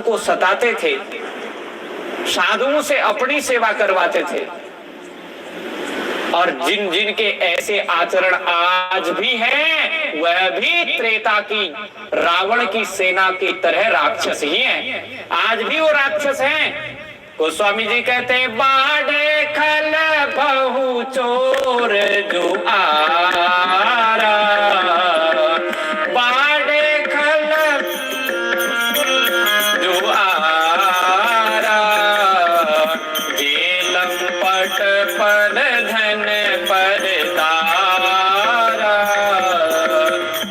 को सताते थे, साधुओं से अपनी सेवा करवाते थे, और जिन जिन के ऐसे आचरण आज भी हैं, वह भी त्रेता की रावण की सेना की तरह राक्षस ही हैं। आज भी वो राक्षस हैं। गोस्वामी जी कहते हैं, बाढ़े खल बहु चोर जुआरा, बाढ़े खल जुआरा, जेलम पट पर धन पर तारा,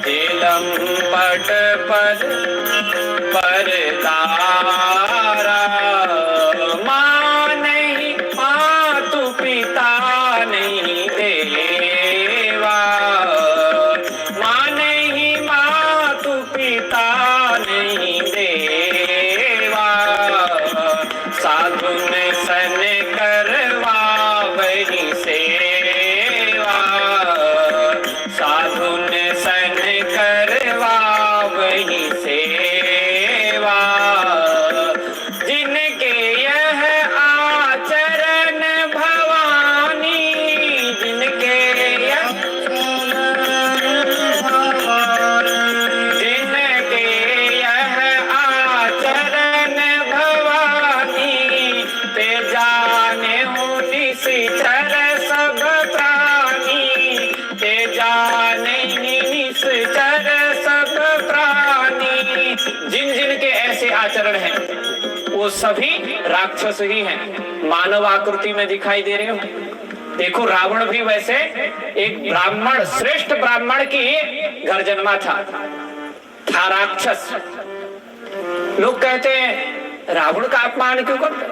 जेलम पट पर तारा, माँ नहीं मातु पिता नहीं देवा, माँ नहीं मातु पिता नहीं देवा, साधु ने सन करवा वही सेवा, साधु ने सन करवा वही सेवा, जिनके यह आचरण भवानी, जिनके यह जिनके यह आचरण भवानी, ते जाने हो निश्चर सब प्राणी, ते जाने निश्चर सब प्राणी। जिन जिन के ऐसे आचरण हैं वो सभी राक्षस ही हैं, मानव आकृति में दिखाई दे रहे हो। देखो, रावण भी वैसे एक ब्राह्मण, श्रेष्ठ ब्राह्मण की घर जन्मा था था राक्षस। लोग कहते हैं रावण का अपमान क्यों करते?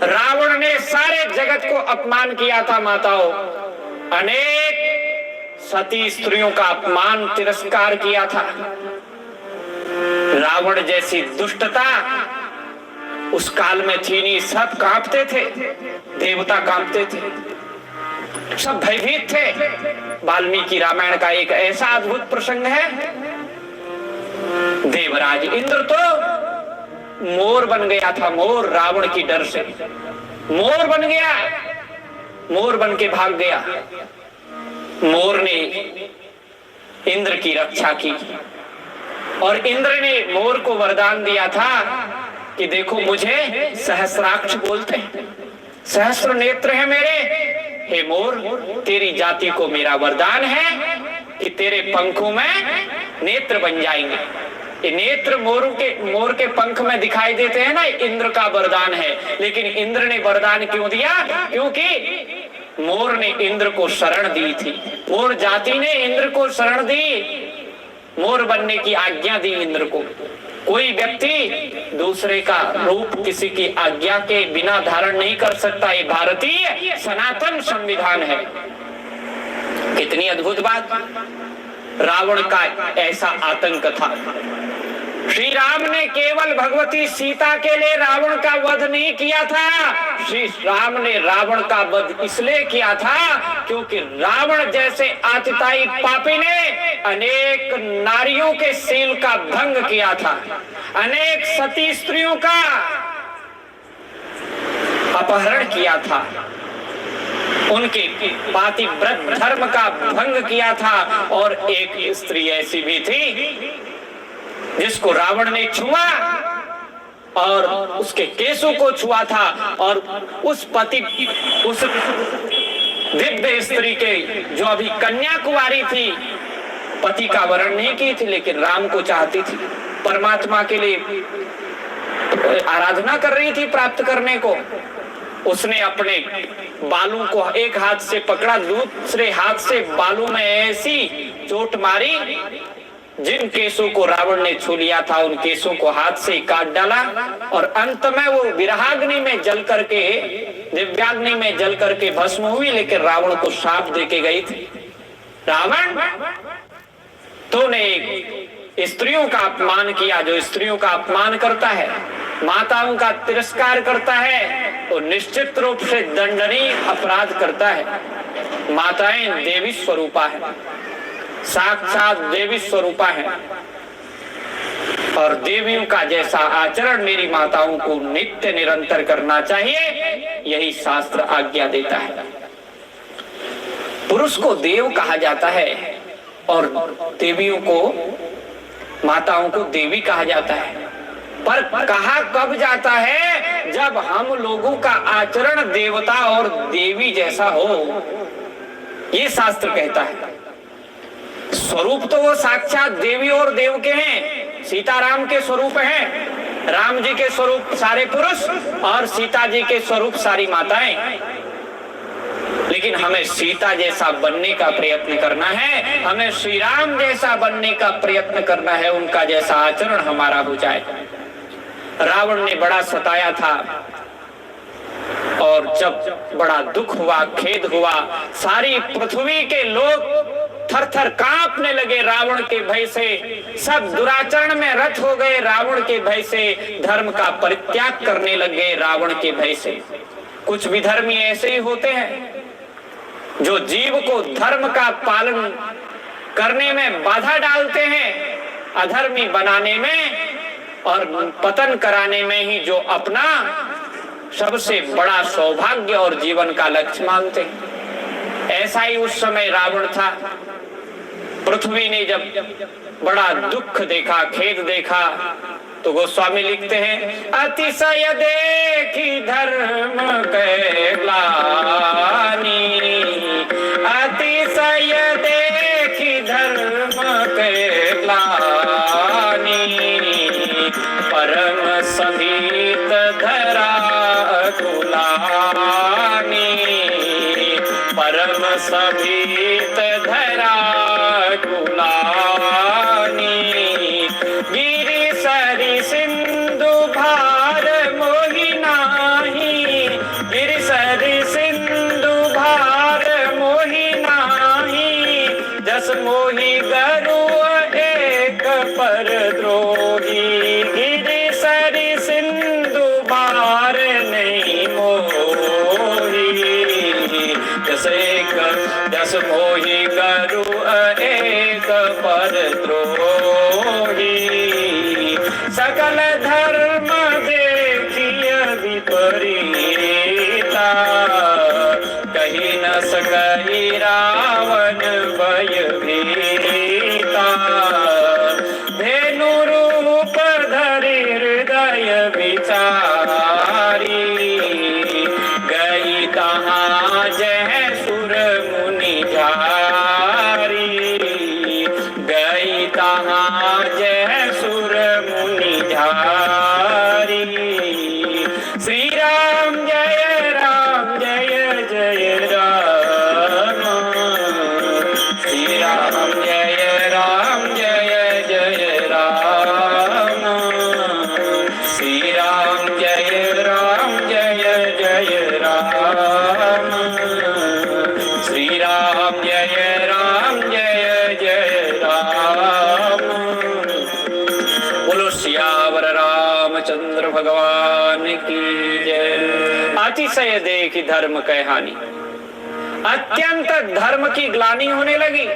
रावण ने सारे जगत को अपमान किया था माताओं, अनेक सती स्त्रियों का अपमान तिरस्कार किया था। रावण जैसी दुष्टता उस काल में थी नहीं, सब कांपते थे, देवता कांपते थे, सब भयभीत थे। वाल्मीकि रामायण का एक ऐसा अद्भुत प्रसंग है, देवराज इंद्र तो मोर बन गया था, मोर, रावण की डर से मोर बन गया, मोर बन के भाग गया। मोर ने इंद्र की रक्षा की और इंद्र ने मोर को वरदान दिया था कि देखो, मुझे सहस्राक्ष बोलते हैं, सहस्र नेत्र है मेरे। हे मोर, तेरी जाति को मेरा वरदान है कि तेरे पंखों में नेत्र बन जाएंगे। ये नेत्र मोर के पंख में दिखाई देते हैं ना, इंद्र का वरदान है। लेकिन इंद्र ने वरदान क्यों दिया? क्योंकि मोर ने इंद्र को शरण दी थी, मोर जाति ने इंद्र को शरण दी, मोर बनने की आज्ञा दी इंद्र को। कोई व्यक्ति दूसरे का रूप किसी की आज्ञा के बिना धारण नहीं कर सकता। ये भारतीय सनातन संविधान है। कितनी अद्भुत बात! रावण का ऐसा आतंक था। श्री राम ने केवल भगवती सीता के लिए रावण का वध नहीं किया था। श्री राम ने रावण का वध इसलिए किया था क्योंकि रावण जैसे आतताई पापी ने अनेक नारियों के शील का भंग किया था, अनेक सती स्त्रियों का अपहरण किया था, उनके पातिव्रत धर्म का भंग किया था। और एक स्त्री ऐसी भी थी जिसको रावण ने छुआ और उसके केसों को छुआ था, और उस दिव्य स्त्री के, जो अभी कन्या कुंवारी थी, पति का वरण नहीं की थी, लेकिन राम को चाहती थी, परमात्मा के लिए आराधना कर रही थी प्राप्त करने को। उसने अपने बालों को एक हाथ से पकड़ा, दूसरे हाथ से बालों में ऐसी चोट मारी, जिन केसों को रावण ने छू लिया था उन केसों को हाथ से काट डाला, और अंत में वो विरहाग्नि में जल करके, दिव्याग्नि में जल करके भस्म हुई। लेकिन रावण को शाप देके गई थी, रावण तूने स्त्रियों का अपमान किया। जो स्त्रियों का अपमान करता है, माताओं का तिरस्कार करता है, वो निश्चित रूप से दंडनीय अपराध करता है। माताएं देवी स्वरूपा है, साक्षात देवी स्वरूपा है। और देवियों का जैसा आचरण मेरी माताओं को नित्य निरंतर करना चाहिए, यही शास्त्र आज्ञा देता है। पुरुष को देव कहा जाता है और देवियों को, माताओं को देवी कहा जाता है। पर कहा कब जाता है? जब हम लोगों का आचरण देवता और देवी जैसा हो, ये शास्त्र कहता है। स्वरूप तो वो साक्षात देवी और देव के हैं, सीताराम के स्वरूप हैं, राम जी के स्वरूप सारे पुरुष और सीता जी के स्वरूप सारी माताएं। लेकिन हमें सीता जैसा बनने का प्रयत्न करना है, हमें श्री राम जैसा बनने का प्रयत्न करना है, उनका जैसा आचरण हमारा हो जाए। रावण ने बड़ा सताया था और जब बड़ा दुख हुआ, खेद हुआ, सारी पृथ्वी के लोग थर थर कांपने लगे रावण के भय से, सब दुराचरण में रत हो गए रावण के भय से, धर्म का परित्याग करने लगे रावण के भय से। कुछ विधर्मी ऐसे ही होते हैं जो जीव को धर्म का पालन करने में बाधा डालते हैं, अधर्मी बनाने में और पतन कराने में ही जो अपना सबसे बड़ा सौभाग्य और जीवन का लक्ष्य मानते हैं। ऐसा ही उस समय रावण था। पृथ्वी ने जब बड़ा दुख देखा, खेद देखा, तो गोस्वामी लिखते हैं, अतिशय देखी धर्म के ग्लानि, अतिशय देखी धर्म के ग्लानि, परम सभीत धरा कुलानि, परम सभीत धरा कुलानि, गिरि सरि सिंधु भार मोहि नाही, गिरि सरि सिंधु भार मोहि नाही, जस मोहि गरु एक पर द्रोही, गिरि सरि सिंधु भार नहीं मोही, जस मोहि गरु एक पर द्रोही, सकल धर्म देखिय विपरीता, कही न सकई रावण भय भीता, धेनु रूप धरि हृदय विचारी, गई कहाँ जय सुर मुनि झारी, गई कहाँ जय सुर मुनि झारी। श्री राम जय जय राम, श्री राम जय जय राम, श्री राम जय जय राम, श्री राम जय जय राम। बोलो सियावर रामचंद्र भगवान की जय। अतिशय देखी धर्म कह हानि, अत्यंत धर्म की ग्लानि होने लगी।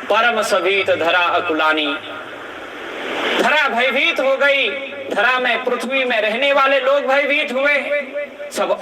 परम सभीत धरा अकुलानी, धरा भयभीत हो गई, धरा में पृथ्वी में रहने वाले लोग भयभीत हुए, सब